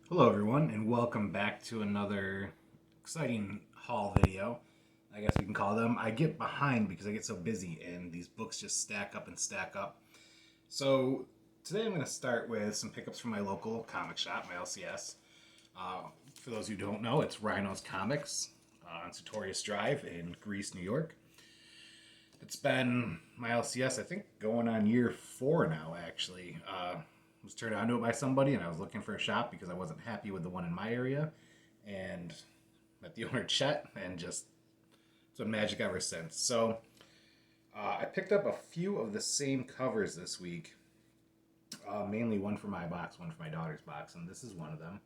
Hello, everyone, and welcome back to another exciting haul video. I guess we can call them. I get behind because I get so busy, and these books just stack up and stack up. So today I'm going to start with some pickups from my local comic shop, my LCS. For those who don't know, it's Rhino's Comics on Sartorius Drive in Greece, New York. It's been my LCS, I think, going on year 4 now, actually. Was turned onto it by somebody, and I was looking for a shop because I wasn't happy with the one in my area, and met the owner Chet, and just it's been magic ever since. So I picked up a few of the same covers this week, mainly one for my box, one for my daughter's box, and this is one of them.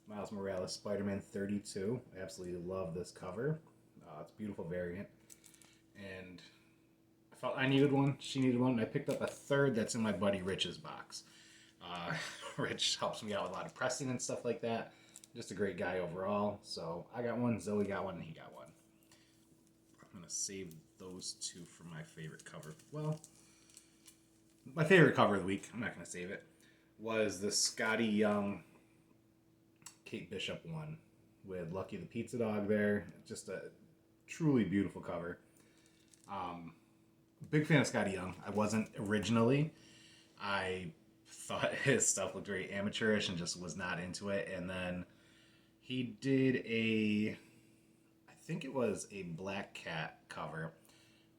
Miles Morales, Spider-Man 32. I absolutely love this cover. It's a beautiful variant, and I felt I needed one. She needed one. And I picked up a third that's in my buddy Rich's box. Uh, Rich helps me out with a lot of pressing and stuff like that. Just a great guy overall. So I got one, Zoe got one, and he got one. I'm gonna save those two for my favorite cover. Well, my favorite cover of the week. I'm not gonna save it. Was the Scotty Young Kate Bishop one with Lucky the Pizza Dog there. Just a truly beautiful cover. Big fan of Scotty Young. I wasn't originally. I thought his stuff looked very amateurish and just was not into it. And then he did I think it was a Black Cat cover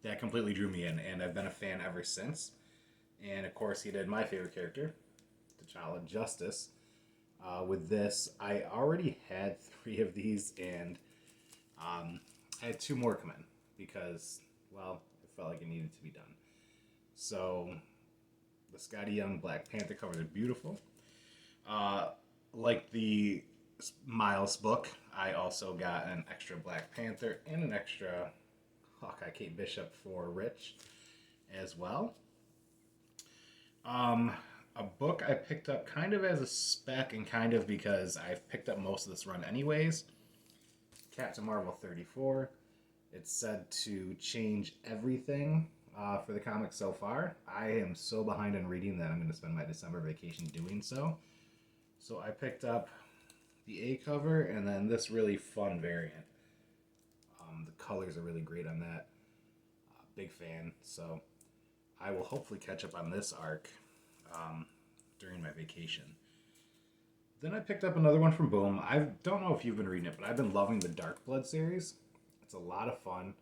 that completely drew me in, and I've been a fan ever since. And of course, he did my favorite character, T'Challa Justice. With this, I already had 3 of these, and I had 2 more come in because, well, it felt like it needed to be done. So the Scotty Young Black Panther covers are beautiful. Like the Miles book, I also got an extra Black Panther and an extra Hawkeye Kate Bishop for Rich as well. A book I picked up kind of as a spec and kind of because I've picked up most of this run anyways. Captain Marvel 34. It's said to change everything for the comic so far. I am so behind on reading that I'm going to spend my December vacation doing so. So I picked up the A cover and then this really fun variant. The colors are really great on that. Big fan. So I will hopefully catch up on this arc during my vacation. Then I picked up another one from Boom. I don't know if you've been reading it, but I've been loving the Dark Blood series. It's a lot of fun.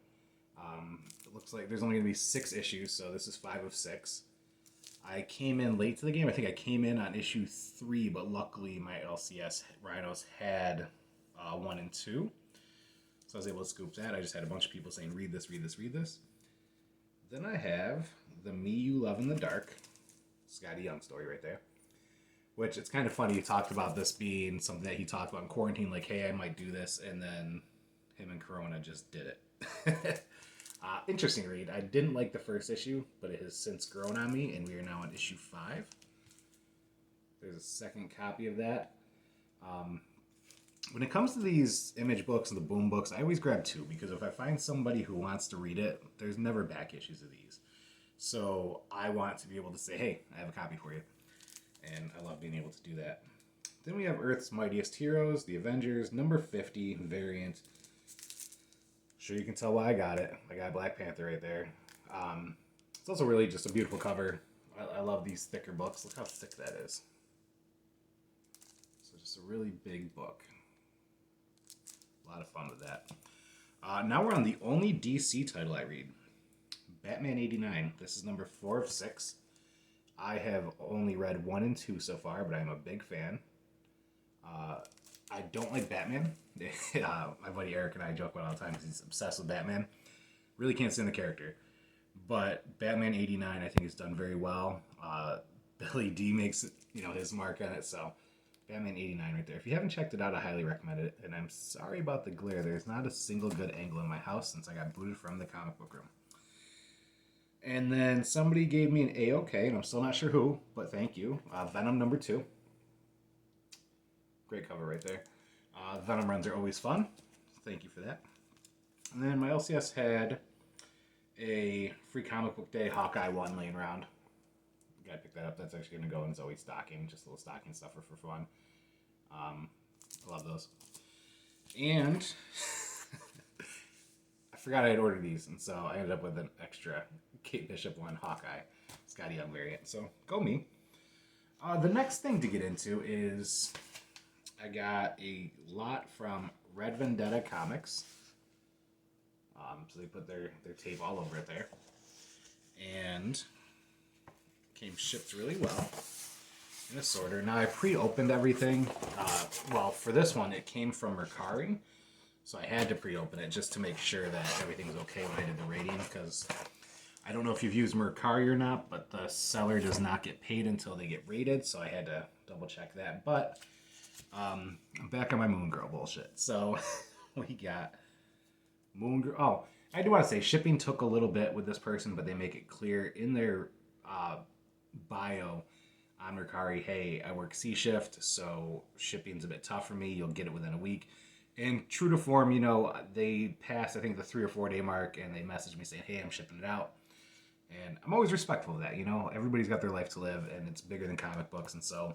It looks like there's only going to be 6 issues, so this is 5 of 6. I came in late to the game. I think I came in on issue 3, but luckily my LCS Rhinos had 1 and 2. So I was able to scoop that. I just had a bunch of people saying, read this, read this, read this. Then I have the Me You Love in the Dark, Scotty Young story right there. Which it's kind of funny. He talked about this being something that he talked about in quarantine, like, hey, I might do this, and then him and Corona just did it. Interesting read. I didn't like the first issue, but it has since grown on me, and we are now on issue 5. There's a second copy of that. When it comes to these image books and the Boom books, I always grab 2, because if I find somebody who wants to read it, there's never back issues of these. So I want to be able to say, hey, I have a copy for you. And I love being able to do that. Then we have Earth's Mightiest Heroes, the Avengers, number 50 variant. Sure, you can tell why I got it. I got Black Panther right there. It's also really just a beautiful cover. I love these thicker books. Look how thick that is. So just a really big book. A lot of fun with that. Now we're on the only DC title I read. Batman 89. This is number 4 of 6. I have only read 1 and 2 so far, but I'm a big fan. I don't like Batman. My buddy Eric and I joke about it all the time because he's obsessed with Batman. Really can't stand the character. But Batman 89, I think, is done very well. Billy D makes his mark on it, so Batman 89 right there. If you haven't checked it out, I highly recommend it. And I'm sorry about the glare. There's not a single good angle in my house since I got booted from the comic book room. And then somebody gave me an A-OK, and I'm still not sure who, but thank you. Venom number 2. Great cover right there. Venom runs are always fun. Thank you for that. And then my LCS had a free comic book day Hawkeye 1 laying around. Gotta pick that up. That's actually going to go in Zoe's stocking. Just a little stocking stuffer for fun. I love those. And I forgot I had ordered these, and so I ended up with an extra Kate Bishop one Hawkeye Scotty Young variant. So go me. The next thing to get into is I got a lot from Red Vendetta Comics. So they put their tape all over it there. And came shipped really well in a sorter. Now I pre-opened everything. Well, for this one, it came from Mercari. So I had to pre-open it just to make sure that everything was okay when I did the rating, because I don't know if you've used Mercari or not, but the seller does not get paid until they get rated, so I had to double check that. But I'm back on my Moon Girl bullshit. So we got Moon Girl. Oh, I do want to say shipping took a little bit with this person, but they make it clear in their bio on Mercari, hey, I work C shift, so shipping's a bit tough for me. You'll get it within a week. And true to form, you know, they passed, I think, the 3 or 4 day mark, and they messaged me saying, hey, I'm shipping it out. And I'm always respectful of that, you know. Everybody's got their life to live, and it's bigger than comic books. And so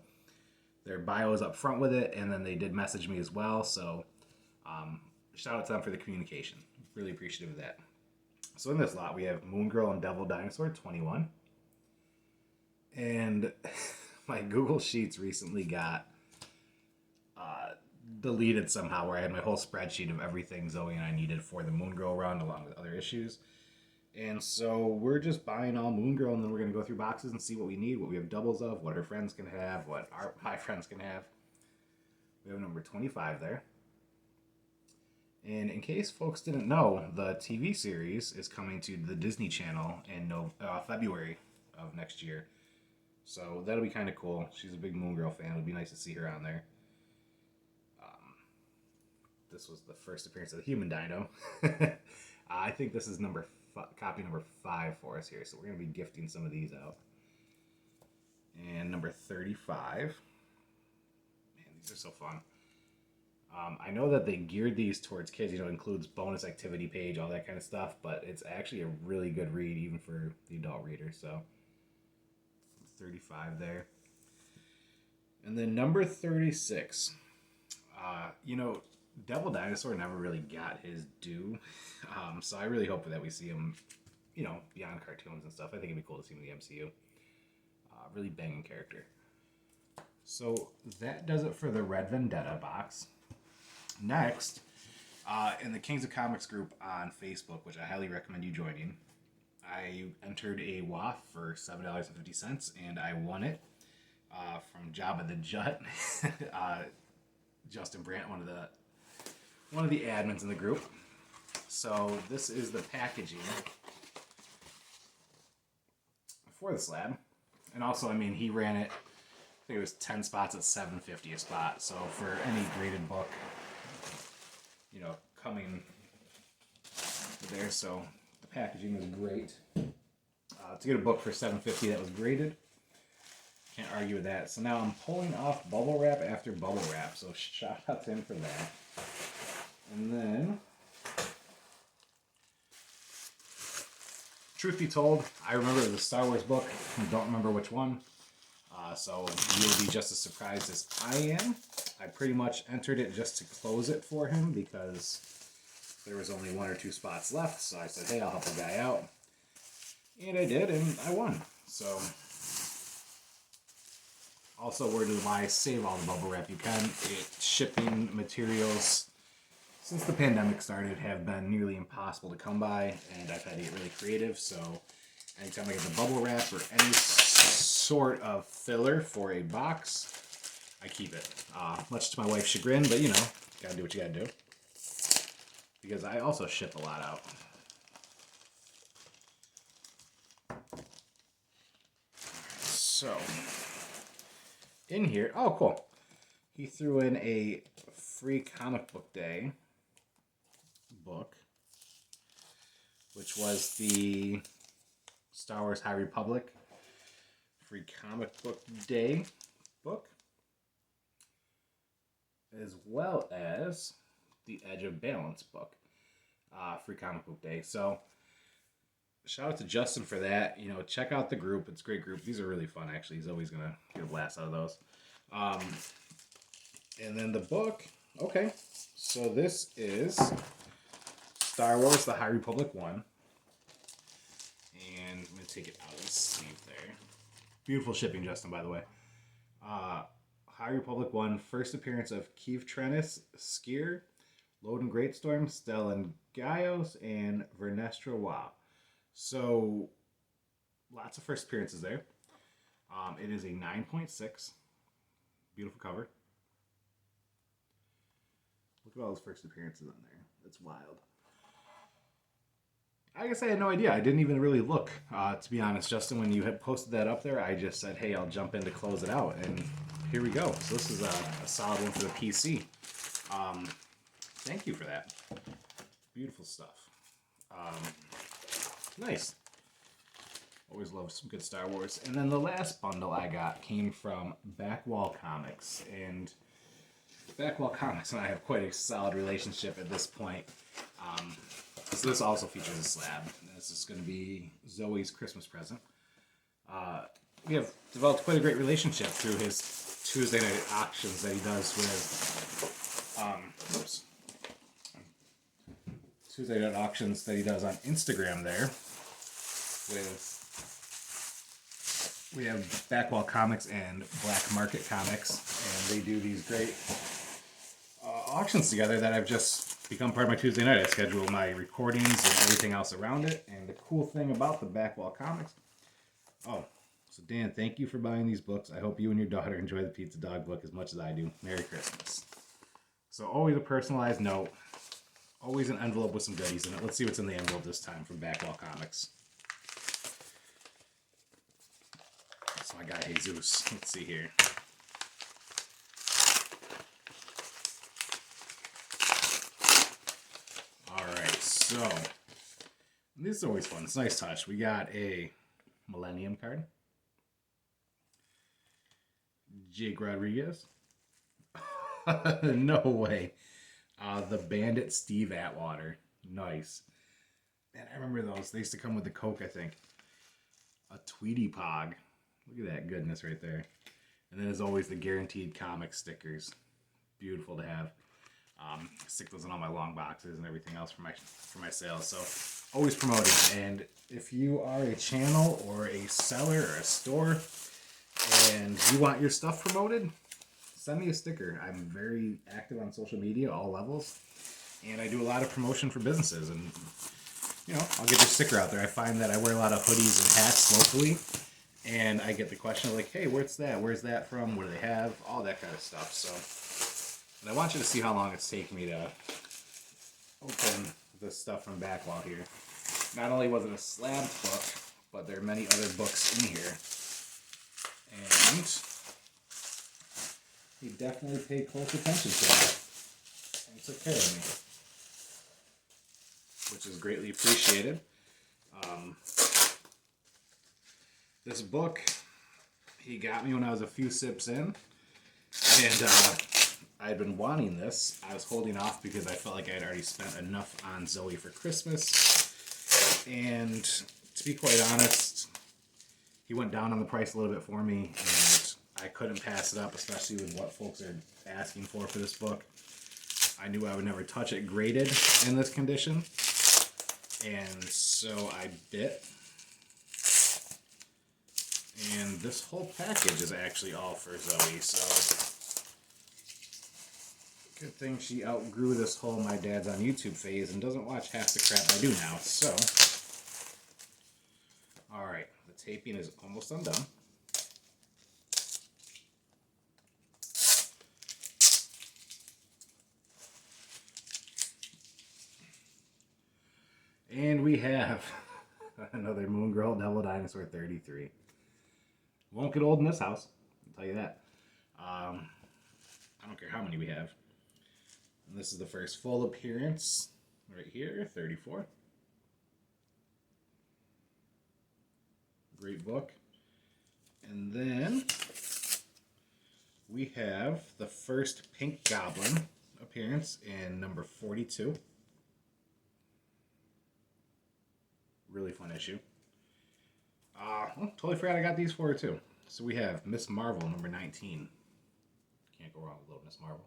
their bio is up front with it, and then they did message me as well. So shout out to them for the communication. Really appreciative of that. So in this lot, we have Moon Girl and Devil Dinosaur 21. And my Google Sheets recently got deleted somehow, where I had my whole spreadsheet of everything Zoe and I needed for the Moon Girl run, along with other issues. And so we're just buying all Moon Girl, and then we're going to go through boxes and see what we need, what we have doubles of, what our friends can have, what my friends can have. We have number 25 there. And in case folks didn't know, the TV series is coming to the Disney Channel in February of next year. So that'll be kind of cool. She's a big Moon Girl fan. It'll be nice to see her on there. This was the first appearance of the human dino. I think this is copy number 5 for us here. So we're going to be gifting some of these out. And number 35. Man, these are so fun. I know that they geared these towards kids. You know, it includes bonus activity page, all that kind of stuff. But it's actually a really good read, even for the adult reader. So 35 there. And then number 36. You know, Devil Dinosaur never really got his due. So I really hope that we see him, you know, beyond cartoons and stuff. I think it'd be cool to see him in the MCU. Really banging character. So that does it for the Red Vendetta box. Next, in the Kings of Comics group on Facebook, which I highly recommend you joining, I entered a WAF for $7.50, and I won it from Jabba the Jutt. Justin Brandt, one of the admins in the group. So this is the packaging for the slab. And also, I mean, he ran it, I think it was 10 spots at $7.50 a spot. So for any graded book, you know, coming there. So the packaging is great. To get a book for $7.50 that was graded, can't argue with that. So now I'm pulling off bubble wrap after bubble wrap. So shout out to him for that. And then, truth be told, I remember the Star Wars book. I don't remember which one. So you'll be just as surprised as I am. I pretty much entered it just to close it for him because there was only 1 or 2 spots left. So I said, hey, I'll help the guy out. And I did, and I won. So, also word of the wise, save all the bubble wrap you can. Shipping materials, since the pandemic started, have been nearly impossible to come by, and I've had to get really creative. So anytime I get the bubble wrap or any sort of filler for a box, I keep it. Much to my wife's chagrin, but you know, gotta do what you gotta do. Because I also ship a lot out. So, in here, oh cool, he threw in a free comic book day book, which was the Star Wars High Republic free comic book day book, as well as the Edge of Balance book, free comic book day. So shout out to Justin for that. You know, check out the group. It's a great group. These are really fun, actually. He's always going to get a blast out of those. And then the book, okay. So this is Star Wars The High Republic 1. And I'm going to take it out of the sleeve there. Beautiful shipping, Justin, by the way. High Republic 1, first appearance of Keith Trennis, Skier, Loden Greatstorm, Stellan Gaios, and Vernestra Wa. So, lots of first appearances there. It is a 9.6. Beautiful cover. Look at all those first appearances on there. That's wild. I guess I had no idea. I didn't even really look, to be honest. Justin, when you had posted that up there, I just said, hey, I'll jump in to close it out. And here we go. So this is a solid one for the PC. Thank you for that. Beautiful stuff. Nice. Always loved some good Star Wars. And then the last bundle I got came from Backwall Comics. And Backwall Comics and I have quite a solid relationship at this point. So this also features a slab. This is going to be Zoe's Christmas present. We have developed quite a great relationship through his Tuesday night auctions that he does with... Tuesday night auctions that he does on Instagram there. We have Backwall Comics and Black Market Comics, and they do these great auctions together that I've just become part of my Tuesday night. I schedule my recordings and everything else around it. And the cool thing about the Backwall Comics... Oh, so Dan, thank you for buying these books. I hope you and your daughter enjoy the Pizza Dog book as much as I do. Merry Christmas. So always a personalized note. Always an envelope with some goodies in it. Let's see what's in the envelope this time from Backwall Comics. That's my guy Jesus. Let's see here. Alright, so this is always fun. It's a nice touch. We got a Millennium card. Jake Rodriguez. No way. The Bandit Steve Atwater. Nice. Man, I remember those. They used to come with the Coke, I think. A Tweety Pog. Look at that goodness right there. And then as always, the Guaranteed Comics stickers. Beautiful to have. Stick those in all my long boxes and everything else for my sales. So always promoting. And if you are a channel or a seller or a store and you want your stuff promoted, send me a sticker. I'm very active on social media, all levels, and I do a lot of promotion for businesses. And you know, I'll get your sticker out there. I find that I wear a lot of hoodies and hats locally, and I get the question like, "Hey, where's that? Where's that from? What do they have? All that kind of stuff." So, and I want you to see how long it's taken me to open this stuff from Backwall here. Not only was it a slabbed book, but there are many other books in here, and he definitely paid close attention to it and took care of me, which is greatly appreciated. This book, he got me when I was a few sips in, and I had been wanting this. I was holding off because I felt like I had already spent enough on Zoe for Christmas, and to be quite honest, he went down on the price a little bit for me, and I couldn't pass it up, especially with what folks are asking for this book. I knew I would never touch it graded in this condition, and so I bit. And this whole package is actually all for Zoe, so good thing she outgrew this whole My Dad's on YouTube phase and doesn't watch half the crap I do now. So, alright, the taping is almost undone. And we have another Moon Girl Devil Dinosaur 33. Won't get old in this house, I'll tell you that. I don't care how many we have. And this is the first full appearance right here, 34. Great book. And then we have the first Pink Goblin appearance in number 42. Really fun issue. Totally forgot I got these for her too. So we have Miss Marvel number 19. Can't Can't go wrong with little Miss Marvel.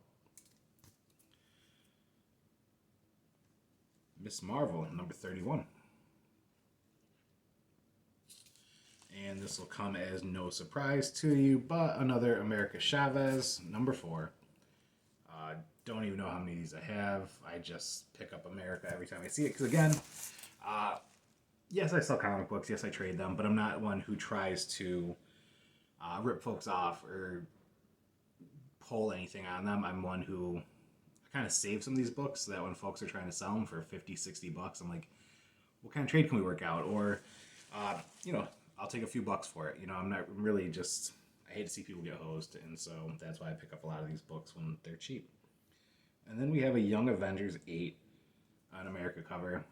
Miss Marvel, number 31. And this will come as no surprise to you, but another America Chavez, number 4. Don't even know how many of these I have. I just pick up America every time I see it. Because again, yes, I sell comic books. Yes, I trade them. But I'm not one who tries to rip folks off or pull anything on them. I'm one who kind of save some of these books so that when folks are trying to sell them for 50, 60 bucks, I'm like, what kind of trade can we work out? Or, I'll take a few bucks for it. I'm not really just, I hate to see people get hosed. And so that's why I pick up a lot of these books when they're cheap. And then we have a Young Avengers 8 on America cover.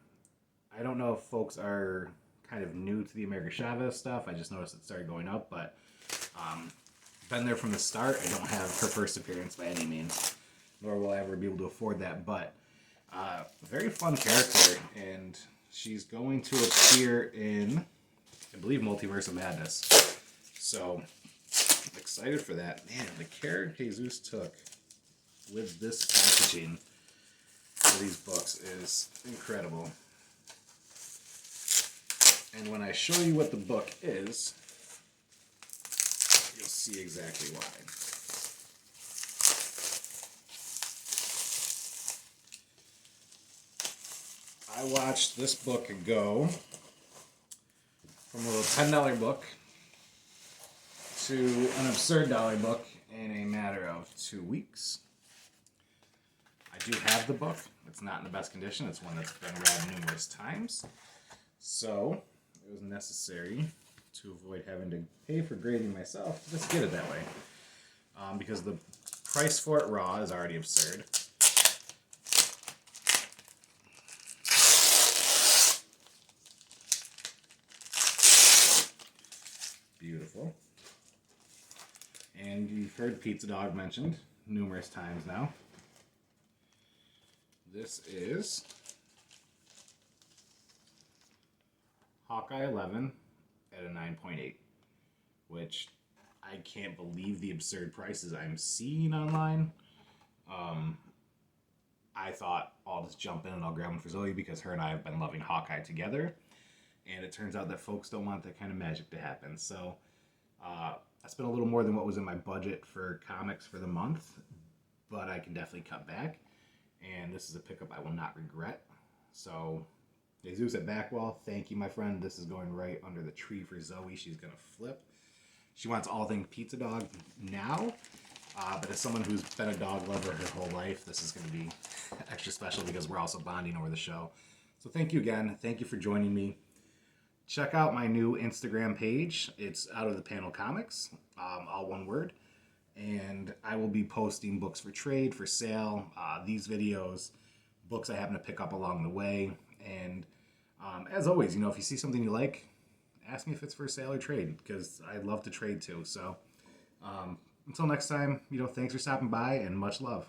I don't know if folks are kind of new to the America Chavez stuff. I just noticed it started going up, but been there from the start. I don't have her first appearance by any means, nor will I ever be able to afford that, but very fun character, and she's going to appear in, I believe, Multiverse of Madness. So, I'm excited for that. Man, the care Jesus took with this packaging for these books is incredible. And when I show you what the book is, you'll see exactly why. I watched this book go from a little $10 book to an absurd dollar book in a matter of 2 weeks. I do have the book. It's not in the best condition. It's one that's been read numerous times. So it was necessary to avoid having to pay for grading myself to just get it that way. Because the price for it raw is already absurd. Beautiful. And you've heard Pizza Dog mentioned numerous times now. This is Hawkeye 11 at a 9.8, which I can't believe the absurd prices I'm seeing online. I thought I'll just jump in and I'll grab one for Zoe because her and I have been loving Hawkeye together. And it turns out that folks don't want that kind of magic to happen. So I spent a little more than what was in my budget for comics for the month, but I can definitely cut back. And this is a pickup I will not regret. So, Jesus at Backwall, thank you, my friend. This is going right under the tree for Zoe. She's going to flip. She wants all things Pizza Dog now. But as someone who's been a dog lover her whole life, this is going to be extra special because we're also bonding over the show. So thank you again. Thank you for joining me. Check out my new Instagram page. It's Out of the Panel Comics, all one word. And I will be posting books for trade, for sale, these videos, books I happen to pick up along the way. And as always, if you see something you like, ask me if it's for sale or trade, because I love to trade too. So until next time, thanks for stopping by and much love.